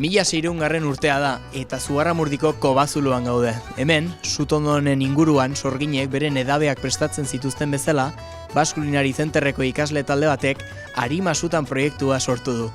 1600. Urtea da, eta Zugarramurdiko Kobazuloan gaude. Hemen, Sutondonen inguruan sorginek beren edabeak prestatzen zituzten bezala, Basque Culinary Centerreko ikasle talde batek Arima Sutan proiektua sortu du.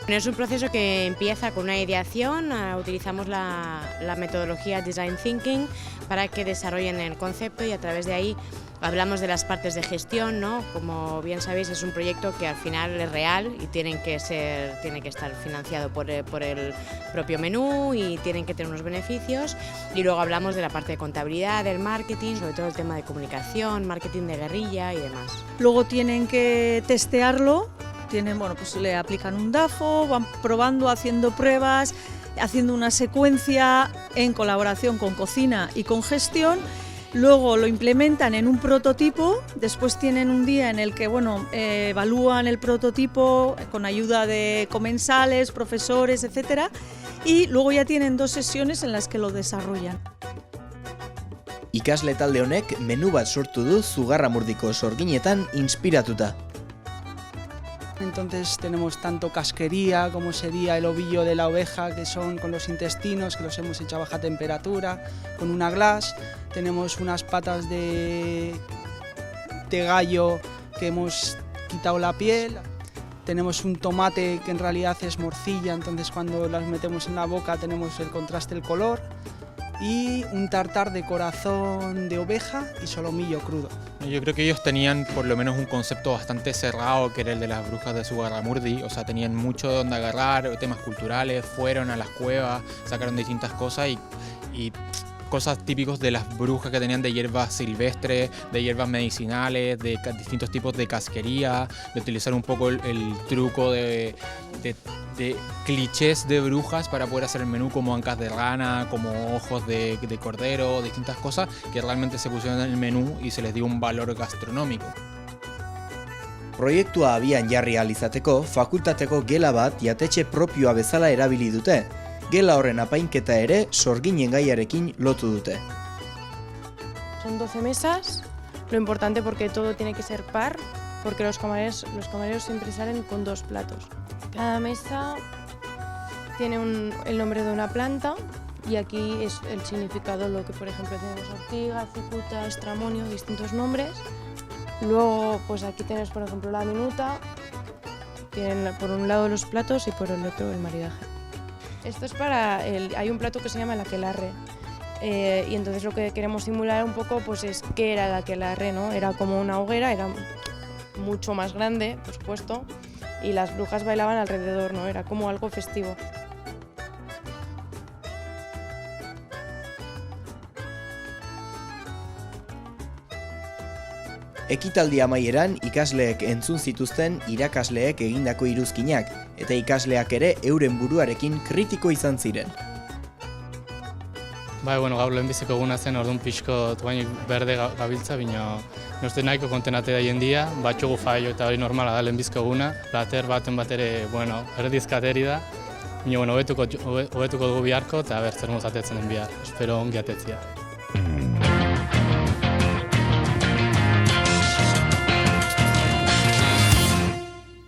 Es un proceso que empieza con una ideación, utilizamos la metodología Design Thinking para que desarrollen el concepto y a través de ahí hablamos de las partes de gestión, ¿no? Como bien sabéis, es un proyecto que al final es real y tiene que estar financiado por el propio menú y tienen que tener unos beneficios. Y luego hablamos de la parte de contabilidad, del marketing, sobre todo el tema de comunicación, marketing de guerrilla y demás. Luego tienen que testearlo. Pues le aplican un DAFO, van probando, haciendo pruebas, haciendo una secuencia en colaboración con cocina y con gestión. Luego lo implementan en un prototipo, después tienen un día en el que evalúan el prototipo con ayuda de comensales, profesores, etc. Y luego ya tienen 2 sesiones en las que lo desarrollan. Ikasle talde honek menu bat sortu du Zugarramurdiko sorginetan inspiratuta. Entonces tenemos tanto casquería como sería el ovillo de la oveja, que son con los intestinos, que los hemos hecho a baja temperatura, con una glass. Tenemos unas patas de gallo que hemos quitado la piel. Tenemos un tomate que en realidad es morcilla, entonces cuando las metemos en la boca tenemos el contraste del color. Y un tartar de corazón de oveja y solomillo crudo. Yo creo que ellos tenían por lo menos un concepto bastante cerrado, que era el de las brujas de Zugarramurdi, o sea, tenían mucho donde agarrar, temas culturales, fueron a las cuevas, sacaron distintas cosas y cosas típicos de las brujas que tenían de hierbas silvestres, de hierbas medicinales, de distintos tipos de casquería, de utilizar un poco el truco de clichés de brujas para poder hacer el menú, como ancas de rana, como ojos de cordero, distintas cosas que realmente se pusieron en el menú y se les dio un valor gastronómico. Proiektua abian jarri ahal izateko, fakultateko gela bat jatetxe propioa bezala erabili dute. Gela horren apainketa ere sorginen gaiarekin lotu dute. Son 12 mesas, lo importante porque todo tiene que ser par, porque los camareros siempre salen con 2 platos. Cada mesa tiene el nombre de una planta y aquí es el significado, lo que por ejemplo tenemos ortiga, cicuta, estramonio, distintos nombres. Luego pues aquí tenemos por ejemplo la minuta, tienen por un lado los platos y por el otro el maridaje. Esto es hay un plato que se llama el aquelarre y entonces lo que queremos simular un poco pues es qué era el aquelarre, ¿no? Era como una hoguera, era mucho más grande, por supuesto, y las brujas bailaban alrededor, ¿no? Era como algo festivo. Ekitaldi amaieran ikasleek entzun zituzten irakasleek egindako iruzkinak, eta ikasleak ere euren buruarekin kritiko izan ziren. Gaur lehenbiziko eguna zen, orduan pixko berde gabiltza, baina uste nahiko kontenate da jendia, batxugu faio eta hori normala da lehenbiziko eguna, plater baten bat ere, erdizkateri da, baina hobetuko dugu biharko eta zer mozatetzen den bihar, espero ongi atetzea.